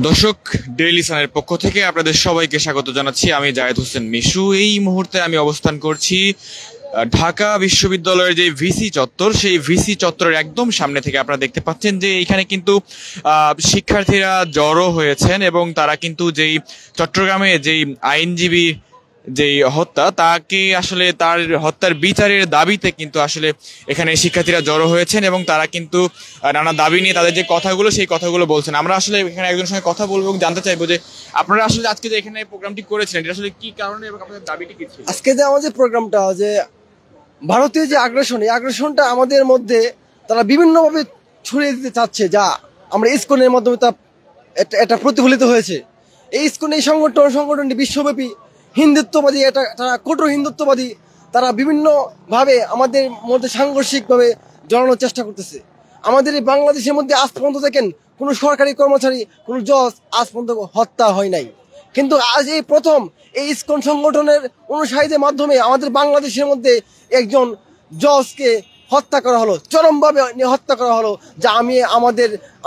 দর্শক, ডেইলি সানের পক্ষ থেকে আপনাদের সবাইকে স্বাগত জানাচ্ছি। আমি জায়েদ হোসেন মিশু। এই মুহূর্তে আমি অবস্থান করছি ঢাকা বিশ্ববিদ্যালয়ের যে ভিসি চত্বর, সেই ভিসি চত্বরের একদম সামনে থেকে। আপনারা দেখতে পাচ্ছেন যে এখানে কিন্তু শিক্ষার্থীরা জড়ো হয়েছেন এবং তারা কিন্তু যেই চট্টগ্রামে যেই আইনজীবী যেই হত্যা, তাকে আসলে তার হত্যার বিচারের দাবিতে কিন্তু আসলে এখানে শিক্ষার্থীরা জড়ো হয়েছেন এবং তারা কিন্তু নানা দাবি নিয়ে তাদের যে কথাগুলো, সেই কথাগুলো বলছেন। আমরা আসলে এখানে একজনের সঙ্গে কথা বলবো এবং জানতে চাইবো যে আপনারা আসলে আজকে যে এখানে প্রোগ্রামটি করেছিলেন, এটা আসলে কি কারণে এবং আপনাদের দাবিটি কি ছিল? আজকে যে আমাদের প্রোগ্রামটা, যে ভারতীয় যে আগ্রাসন, এই আগ্রাসনটা আমাদের মধ্যে তারা বিভিন্নভাবে ছড়িয়ে দিতে চাচ্ছে, যা আমরা ইসকনের মাধ্যমে তা এটা প্রতিফলিত হয়েছে। এই ইসকন, এই সংগঠনটি বিশ্বব্যাপী হিন্দুত্ববাদী, তারা কঠোর হিন্দুত্ববাদী। তারা বিভিন্নভাবে আমাদের মধ্যে সাংঘর্ষিকভাবে জড়ানোর চেষ্টা করতেছে। আমাদের এই বাংলাদেশের মধ্যে আজ পর্যন্ত দেখেন কোনো সরকারি কর্মচারী, কোনো জজ আজ পর্যন্ত হত্যা হয় নাই, কিন্তু আজ এই প্রথম এই ইসকন সংগঠনের অনুসারীদের মাধ্যমে আমাদের বাংলাদেশের মধ্যে একজন জজকে হত্যা করা হলো, চরমভাবে হত্যা করা হলো। যা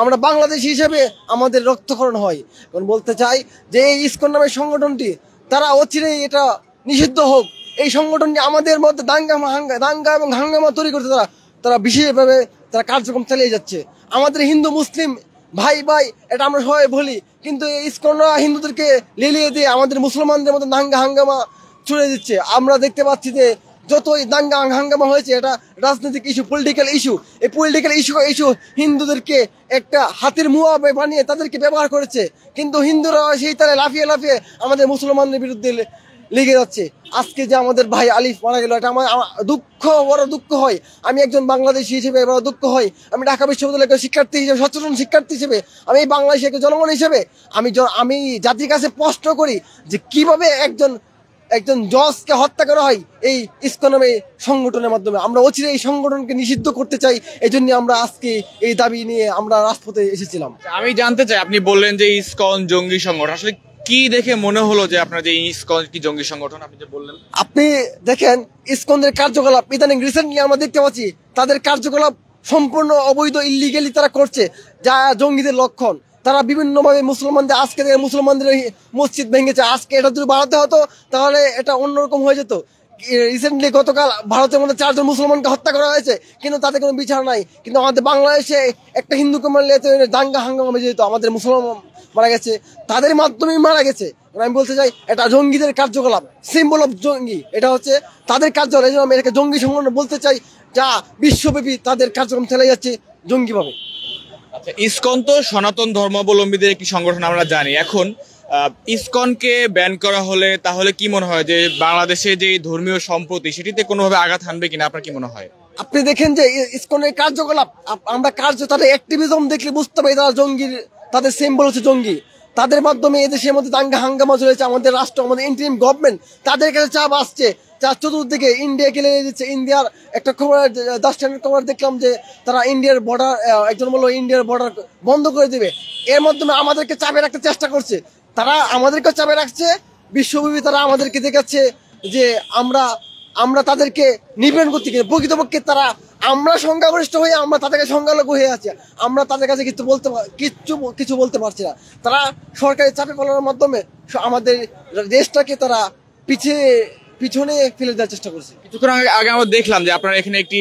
আমরা বাংলাদেশি হিসেবে আমাদের রক্তক্ষরণ হয়। এখন বলতে চাই যে এই ইসকন নামের সংগঠনটি, তারা অচিরেই এটা নিষিদ্ধ হোক। এই সংগঠনটি আমাদের মধ্যে দাঙ্গা এবং হাঙ্গামা তৈরি করতে তারা বিশেষভাবে তারা কার্যক্রম চালিয়ে যাচ্ছে। আমাদের হিন্দু মুসলিম ভাই ভাই এটা আমরা সবাই বলি, কিন্তু এই ইসকনরা হিন্দুদেরকে লেলিয়ে দিয়ে আমাদের মুসলমানদের মধ্যে দাঙ্গা হাঙ্গামা ছড়িয়ে দিচ্ছে। আমরা দেখতে পাচ্ছি যে যতই দাঙ্গা হাঙ্গামা হয়েছে, এটা রাজনৈতিক ইস্যু, পলিটিক্যাল ইস্যু। এই পলিটিক্যাল ইস্যু হিন্দুদেরকে একটা হাতের মুয়া বানিয়ে তাদেরকে ব্যবহার করেছে, কিন্তু হিন্দুরা সেই তারে লাফিয়ে লাফিয়ে আমাদের মুসলমানদের বিরুদ্ধে লেগে যাচ্ছে। আজকে যে আমাদের ভাই আলিফ মারা গেল, এটা আমার বড় দুঃখ হয়। আমি একজন বাংলাদেশি হিসেবে বড় দুঃখ হয়। আমি ঢাকা বিশ্ববিদ্যালয়ের শিক্ষার্থী হিসেবে, সচেতন শিক্ষার্থী হিসেবে, আমি বাংলাদেশের জনগণ হিসেবে আমি জাতির কাছে প্রশ্ন করি যে কিভাবে একজন জজকে হত্যা করা হয় এই ইসকন নামে সংগঠনের মাধ্যমে। আমরা অচিরে এই সংগঠনকে নিষিদ্ধ করতে চাই। এই জন্য আমরা আজকে এই দাবি নিয়ে আমরা রাজপথে এসেছিলাম। আমি জানতে চাই, আপনি বললেন যে ইসকন জঙ্গি সংগঠন, আসলে কি দেখে মনে হলো যে আপনার যে ইসকন কি জঙ্গি সংগঠন? আপনি যে বললেন, আপনি দেখেন ইসকনের কার্যকলাপ ইদানিং রিসেন্টলি আমরা দেখতে পাচ্ছি, তাদের কার্যকলাপ সম্পূর্ণ অবৈধ, ইলিগেলি তারা করছে, যা জঙ্গিদের লক্ষণ। তারা বিভিন্নভাবে মুসলমানদের মসজিদ ভেঙেছে। আজকে এটা যদি বাড়াতে হতো তাহলে এটা অন্যরকম হয়ে যেত। রিসেন্টলি গতকাল ভারতের মধ্যে 4 জন মুসলমানকে হত্যা করা হয়েছে, কিন্তু তাতে কোনো বিচার নাই। কিন্তু আমাদের বাংলাদেশে একটা হিন্দুকে মারলে দাঙ্গা হাঙ্গামা বেজে যেত। আমাদের মুসলমান মারা গেছে, তাদের মাধ্যমেই মারা গেছে। আমি বলতে চাই এটা জঙ্গিদের কার্যকলাপ, সিম্বল অফ জঙ্গি। এটা হচ্ছে তাদের কার্যকলাপ, এই জন্য আমি এটাকে জঙ্গি সংগঠন বলতে চাই, যা বিশ্বব্যাপী তাদের কার্যক্রম চালিয়ে যাচ্ছে জঙ্গিভাবে। আচ্ছা, ইসকন তো সনাতন ধর্মাবলম্বীদের একটি সংগঠন, আমরা জানি। এখন ইসকনকে ব্যান করা হলে তাহলে কি মনে হয় যে বাংলাদেশে যে ধর্মীয় সম্প্রতি, সেটিতে কোনোভাবে আঘাত হানবে কিনা? আপনার কি মনে হয়? আপনি দেখেন যে ইসকনের কার্যকলাপ, আমরা তাদের অ্যাক্টিভিজম দেখলে বুঝতে পারি তারা জঙ্গির, তাদের সিম্বল হচ্ছে জঙ্গি। তাদের মাধ্যমে এদেশের মধ্যে দাঙ্গা হাঙ্গামা চলেছে। আমাদের রাষ্ট্র, আমাদের ইন্টারিম গভর্নমেন্ট, তাদের কাছে চাপ আসছে, যার চতুর্দিকে ইন্ডিয়াকে লেগে দিচ্ছে। ইন্ডিয়ার একটা খবর, খবর দেখলাম যে তারা ইন্ডিয়ার বর্ডার, একজন বললো ইন্ডিয়ার বর্ডার বন্ধ করে দেবে। এর মাধ্যমে আমাদেরকে চাপে রাখতে চেষ্টা করছে। তারা আমাদেরকে চাপে রাখছে, বিশ্বব্যাপী তারা আমাদেরকে দেখাচ্ছে যে আমরা তাদেরকে নিবেদন করতে গিয়ে প্রকৃতপক্ষে আমরা সংখ্যাগরিষ্ঠ হয়ে আমরা তাদেরকে সংখ্যালঘু হয়ে আছি। আমরা তাদের কাছে কিছু বলতে পারছি না। তারা সরকারি চাপে ফেলার মাধ্যমে আমাদের দেশটাকে তারা পিছনে ফেলে দেওয়ার চেষ্টা করছে। কিছুক্ষণ আগে আমরা দেখলাম যে আপনারা এখানে একটি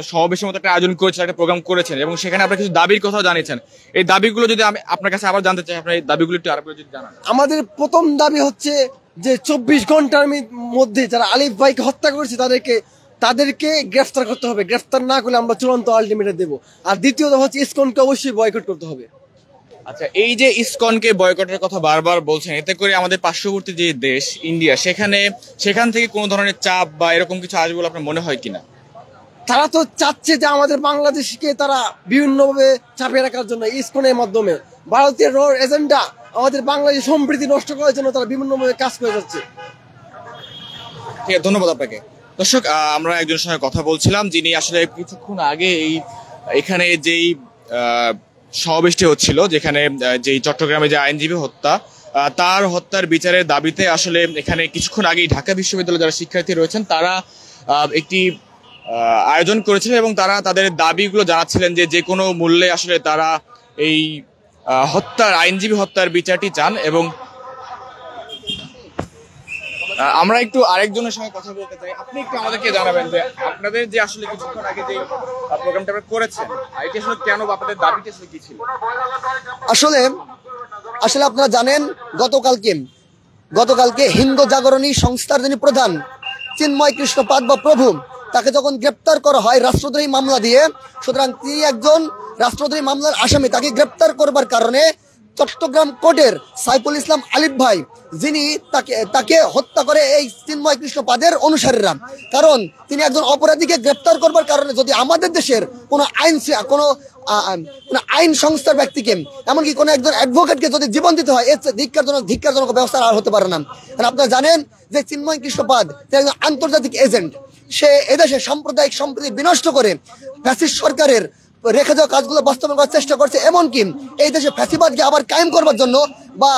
সমাবেশের মতো একটা আয়োজন করেছেন, একটা প্রোগ্রাম করেছেন এবং সেখানে আপনারা কিছু দাবির কথা জানিয়েছেন। এই দাবিগুলো যদি আমি আপনার কাছে আবার জানতে চাই, আপনার এই দাবিগুলো একটু আরেকবার যদি জানান। আমাদের প্রথম দাবি হচ্ছে যে 24 ঘন্টার মধ্যে যারা আলিফ ভাইকে হত্যা করেছে তাদেরকে গ্রেফতার করতে হবে। গ্রেফতার না করলে আমরা চূড়ান্ত আলটিমেটাম দেবো। আর দ্বিতীয়ত হচ্ছে ইসকনকে অবশ্যই বয়কট করতে হবে। আচ্ছা, এই যে ইসকনকে বয়কটের কথা বারবার বলছেন, এতে করে আমাদের পার্শ্ববর্তী যে দেশ ইন্ডিয়া, সেখান থেকে কোনো ধরনের চাপ বা এরকম কিছু আসবে বলে আপনার মনে হয় কিনা? তারা তো চাচ্ছে যে আমাদের বাংলাদেশকে তারা বিভিন্নভাবে চাপিয়ে রাখার জন্য ইসকনের মাধ্যমে ভারতীয় এজেন্ডা, আমাদের বাংলাদেশের সম্প্রীতি নষ্ট করার জন্য তারা বিভিন্নভাবে কাজ করে যাচ্ছে। ঠিক আছে, ধন্যবাদ আপনাকে। দর্শক, আমরা একজনের সঙ্গে কথা বলছিলাম যিনি আসলে কিছুক্ষণ আগে এখানে যেই সমাবেশটি হচ্ছিল, যেখানে যেই চট্টগ্রামে যে আইনজীবী হত্যা, তার হত্যার বিচারের দাবিতে আসলে এখানে কিছুক্ষণ আগেই ঢাকা বিশ্ববিদ্যালয়ের যারা শিক্ষার্থী রয়েছেন তারা একটি আয়োজন করেছিলেন এবং তারা তাদের দাবিগুলো জানাচ্ছিলেন যে কোনো মূল্যে আসলে তারা এই আইনজীবী হত্যার বিচারটি চান। এবং আমরা একটু আরেকজনের সঙ্গে কথা বলতে চাই। আপনি একটু আমাদেরকে জানাবেন যে আপনাদের যে আসলে কিছুক্ষণ আগে যে প্রোগ্রামটা আপনারা করেছেন, এটি আসলে কেন বা আপনাদের দাবিটি আসলে কি ছিল? আসলে আসলে আপনারা জানেন, গতকালকে হিন্দু জাগরণী সংস্থার যিনি প্রধান চিন্ময় কৃষ্ণ পাদ বা প্রভু, তাকে যখন গ্রেপ্তার করা হয় রাষ্ট্রদ্রোহী মামলা দিয়ে, সুতরাং তিনি একজন রাষ্ট্রদ্রোহী মামলার আসামি, তাকে গ্রেপ্তার করবার কারণে চট্টগ্রাম কোর্টের সাইফুল ইসলাম আলিফ ভাই, যিনি তাকে হত্যা করে এই চিন্ময় কৃষ্ণ পাদের অনুসারীরা। কারণ তিনি একজন অপরাধীকে গ্রেপ্তার করবার কারণে যদি আমাদের দেশের কোনো আইন সংস্থার ব্যক্তিকে, এমনকি কোনো একজন অ্যাডভোকেটকে যদি জীবন দিতে হয়, এর ধিক্কারজনক ব্যবস্থা আর হতে পারে না। কারণ আপনারা জানেন যে চিন্ময় কৃষ্ণ পাদ একজন আন্তর্জাতিক এজেন্ট। সে এদেশে সাম্প্রদায়িক সম্প্রীতি বিনষ্ট করে ফ্যাসিস্ট সরকারের রেখে যাওয়া কাজগুলো বাস্তবায়ন করার চেষ্টা করছে। এমনকি এই দেশে ফ্যাসিবাদকে আবার কায়েম করবার জন্য বা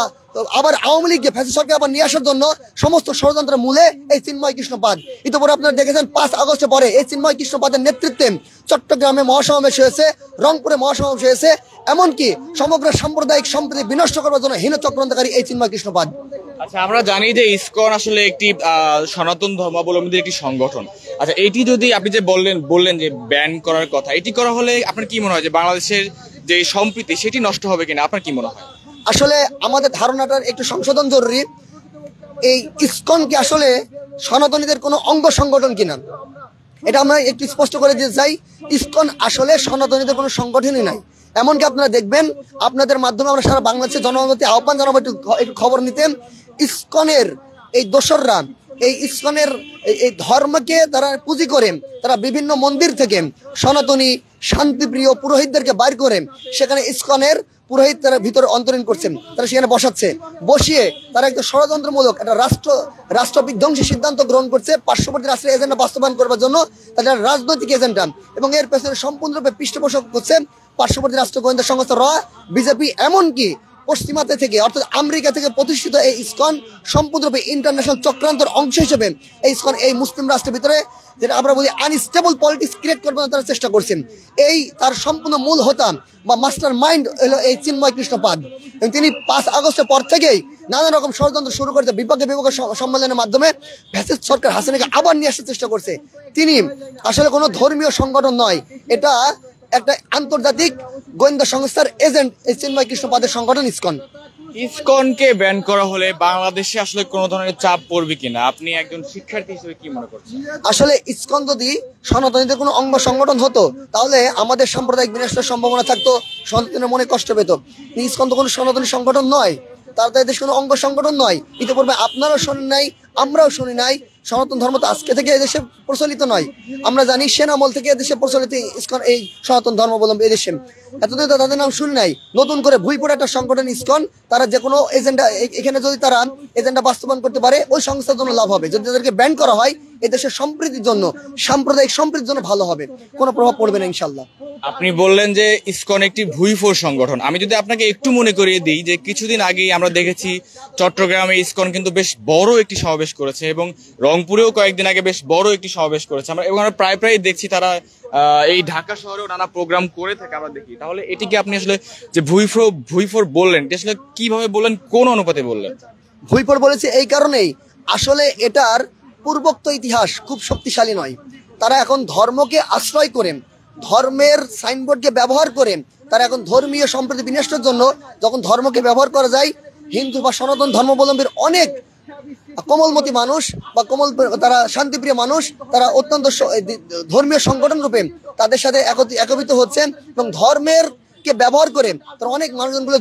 আবার আওয়ামী লীগকে ফ্যাসিস্ট সরকার আবার নিয়ে আসার জন্য সমস্ত ষড়যন্ত্রের মূলে এই চিন্ময় কৃষ্ণ পাদ। ইতিপূর্বে আপনারা দেখেছেন 5 আগস্টের পরে এই চিন্ময় কৃষ্ণ পাদের নেতৃত্বে চট্টগ্রামে মহাসমাবেশ হয়েছে, রংপুরে মহাসমাবেশ হয়েছে, এমনকি সমগ্র সাম্প্রদায়িক সম্প্রীতি বিনষ্ট করবার জন্য হীন চক্রান্তকারী এই চিন্ময় কৃষ্ণ পাদ। আচ্ছা, আমরা জানি যে ইসকন আসলে একটি সনাতন ধর্মাবলম্বীদের একটি সংগঠন। আচ্ছা, এটি যদি আপনি যে বললেন যে ব্যান করার কথা, এটি করা হলে আপনার কি মনে হয় যে বাংলাদেশের যে সম্প্রীতি সেটি নষ্ট হবে কিনা, আপনার কি মনে হয়? আসলে আমাদের ধারণাটার একটু সংশোধন জরুরি। এই ইসকন কি আসলে সনাতনীদের কোনো অঙ্গ সংগঠন কিনা, এটা আমরা একটু স্পষ্ট করে দিতে চাই। ইসকন আসলে সনাতনীদের কোনো সংগঠনই নাই। এমনকি আপনারা দেখবেন, আপনাদের মাধ্যমে আমরা সারা বাংলাদেশের জনগণকে আহ্বান জানাবো একটু খবর নিতে। ইসকনের এই দোসররা এই ইসকনের এই ধর্মকে তারা পুঁজি করে তারা বিভিন্ন মন্দির থেকে সনাতনী শান্তিপ্রিয় পুরোহিতদেরকে বাইর করে সেখানে ইসকনের পুরোহিত তারা ভিতরে অন্তরীণ করছেন, তারা সেখানে বসিয়ে তারা একটা ষড়যন্ত্রমূলক একটা রাষ্ট্র বিধ্বংসী সিদ্ধান্ত গ্রহণ করছে পার্শ্ববর্তী রাষ্ট্রের এজেন্ডা বাস্তবায়ন করবার জন্য, তাদের রাজনৈতিক এজেন্ডা। এবং এর পেছনে সম্পূর্ণরূপে পৃষ্ঠপোষক করছে পার্শ্ববর্তী রাষ্ট্র গোয়েন্দা সংস্থা বিজেপি। এমনকি পশ্চিমাতে থেকে অর্থাৎ আমেরিকা থেকে প্রতিষ্ঠিত এই ইসকন সম্পূর্ণরূপে ইন্টারন্যাশনাল চক্রান্তের অংশ হিসেবে এই ইসকন এই মুসলিম রাষ্ট্রের ভিতরে, যেটা আমরা বলি আনস্টেবল পলিটিক্স ক্রিয়েট করবার তারা চেষ্টা করছেন। এই তার সম্পূর্ণ মূল হোতা বা মাস্টার মাইন্ড হলো এই চিন্ময় কৃষ্ণ পাদ। এবং তিনি 5 আগস্টের পর থেকেই নানা রকম ষড়যন্ত্র শুরু করেছে, বিপক্ষে সম্মেলনের মাধ্যমে ফ্যাসিস্ট সরকার হাসিনাকে আবার নিয়ে আসার চেষ্টা করছে। তিনি আসলে কোনো ধর্মীয় সংগঠন নয়, এটা একটা আন্তর্জাতিক গোয়েন্দা সংস্থার এজেন্ট এই চিন্ময় কৃষ্ণ পাদের সংগঠন ইসকন। ইসকনকে ব্যান করা হলে বাংলাদেশে আসলে কোনো ধরনের চাপ পড়বে কিনা, আপনি একজন শিক্ষার্থী হিসেবে কি মনে করছেন? আসলে ইসকন যদি সনাতনীদের কোনো অঙ্গ সংগঠন হতো তাহলে আমাদের সাম্প্রদায়িক বিনষ্টের সম্ভাবনা থাকতো, সনাতনের মনে কষ্ট পেত। ইসকন তো কোনো সনাতনী সংগঠন নয়, তার দেশ কোনো অঙ্গ সংগঠন নয়। ইতিপূর্বে আপনারাও শোনেন নাই, আমরাও শুনি নাই। সনাতন ধর্ম তো আজকে থেকে এদেশে প্রচলিত নয়, আমরা জানি সেন আমল থেকে এদেশে প্রচলিত ইসকন এই সনাতন ধর্মাবলম্বী এদেশে। এতদিন তো তাদের নাম শুনি নাই। নতুন করে ভুইপুরে একটা সংগঠন ইসকন, তারা যে কোনো এজেন্ডা এখানে যদি তারা এজেন্ডা বাস্তবায়ন করতে পারে ওই সংস্থার জন্য লাভ হবে। যদি তাদেরকে ব্যান করা হয় এদেশের সম্প্রীতির জন্য, সাম্প্রদায়িক সম্প্রীতির জন্য ভালো হবে, কোনো প্রভাব পড়বে না ইনশাল্লাহ। আপনি বললেন যে ইসকন একটি ভুইফোর সংগঠন। আমি যদি আপনাকে একটু মনে করিয়ে দিই যে কিছুদিন আগেই আমরা দেখেছি চট্টগ্রামে ইসকন কিন্তু বেশ বড় একটি সমাবেশ করেছে এবং রংপুরেও কয়েকদিন আগে বেশ বড় একটি সমাবেশ করেছে। আমরা প্রায় দেখছি তারা এই ঢাকা শহরেও নানা প্রোগ্রাম করে থাকে আমরা দেখি। তাহলে এটিকে আপনি আসলে যে ভুইফোর বললেন, আসলে কিভাবে বললেন, কোন অনুপাতে বললেন? ভুইফোর বলেছে এই কারণেই, আসলে এটার পূর্বোক্ত ইতিহাস খুব শক্তিশালী নয়। তারা এখন ধর্মকে আশ্রয় করে, ধর্মের সাইনবোর্ডকে ব্যবহার করে তারা এখন ধর্মীয় সম্প্রীতি বিনষ্টের জন্য, যখন ধর্মকে ব্যবহার করা যায়, হিন্দু বা সনাতন ধর্মাবলম্বীর অনেক কোমলমতি মানুষ বা তারা শান্তিপ্রিয় মানুষ, তারা অত্যন্ত ধর্মীয় সংগঠন রূপে তাদের সাথে একত্রিত হচ্ছেন এবং ধর্মের কে ব্যবহার করে তারা অনেক মানুষজনগুলো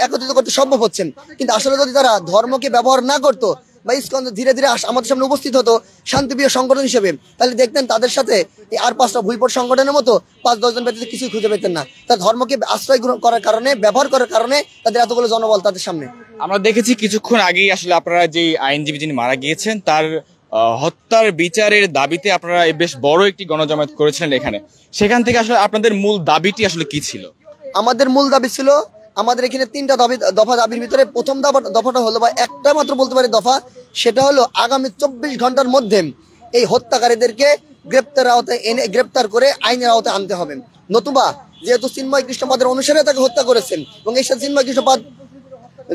একত্রিত করতে সম্ভব হচ্ছেন। কিন্তু আসলে যদি তারা ধর্মকে ব্যবহার না করতো বা ইসকন ধীরে ধীরে আমাদের সামনে উপস্থিত হতো শান্তিপ্রিয় সংগঠন হিসেবে, তাহলে দেখতেন তাদের সাথে এই আর 5টা ভুইপট সংগঠনের মতো 5-10 জন ব্যক্তি কিছুই খুঁজে পেতেন না। তার ধর্মকে আশ্রয় করার কারণে, ব্যবহার করার কারণে তাদের এতগুলো জনবল তাদের সামনে। আমরা দেখেছি কিছুক্ষণ আগেই আসলে আপনারা যে আইনজীবী যিনি মারা গিয়েছেন তার হত্যার বিচারের দাবিতে আপনারা বেশ বড় একটি গণজমায়েত করেছিলেন এখানে। সেখান থেকে আসলে আপনাদের মূল দাবিটি আসলে কি ছিল? আমাদের মূল দাবি ছিল, আমাদের এখানে 3টা দফা দাবির ভিতরে প্রথম দফাটা হলো, বা একটা মাত্র বলতে পারি দফা, সেটা হলো আগামী 24 ঘন্টার মধ্যে এই হত্যাকারীদেরকে গ্রেপ্তার করে আইনের আওতায় আনতে হবে, নতুবা যেহেতু চিন্ময় কৃষ্ণপাদের অনুসারে তাকে হত্যা করেছেন এবং এর সাথে চিন্ময় কৃষ্ণপাদ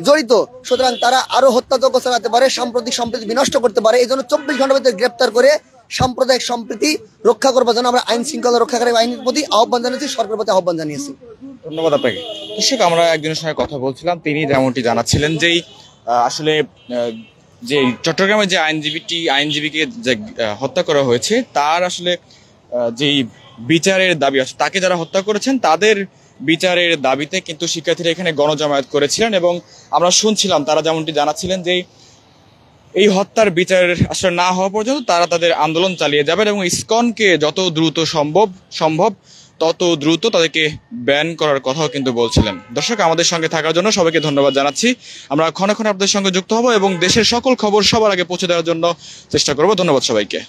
জড়িত, সুতরাং তারা আরো হত্যাযজ্ঞ চালাতে পারে, সাম্প্রতিক সম্প্রীতি বিনষ্ট করতে পারে। এই জন্য 24 ঘন্টার ভিতরে গ্রেপ্তার করে সাম্প্রদায়িক সম্প্রীতি রক্ষা করবার জন্য আমরা আইন শৃঙ্খলা রক্ষাকারী বাহিনীর প্রতি আহ্বান জানিয়েছি, সরকারের প্রতি আহ্বান জানিয়েছি। ধন্যবাদ আপনাকে। দর্শক, আমরা একজনের সঙ্গে কথা বলছিলাম, তিনি যেমনটি জানাচ্ছিলেন যে আসলে যে চট্টগ্রামে যে আইনজীবীকে যে হত্যা করা হয়েছে তার আসলে যেই বিচারের দাবি আছে, তাকে যারা হত্যা করেছেন তাদের বিচারের দাবিতে কিন্তু শিক্ষার্থীরা এখানে গণজমায়েত করেছিলেন এবং আমরা শুনছিলাম তারা যেমনটি জানাচ্ছিলেন যে এই হত্যার বিচার আসলে না হওয়া পর্যন্ত তারা তাদের আন্দোলন চালিয়ে যাবেন এবং ইসকনকে যত দ্রুত সম্ভব তত দ্রুত তাদেরকে ব্যান করার কথাও কিন্তু বলছিলেন। দর্শক, আমাদের সঙ্গে থাকার জন্য সবাইকে ধন্যবাদ জানাচ্ছি। আমরা ক্ষণে ক্ষণে আপনাদের সঙ্গে যুক্ত হব এবং দেশের সকল খবর সবার আগে পৌঁছে দেওয়ার জন্য চেষ্টা করব। ধন্যবাদ সবাইকে।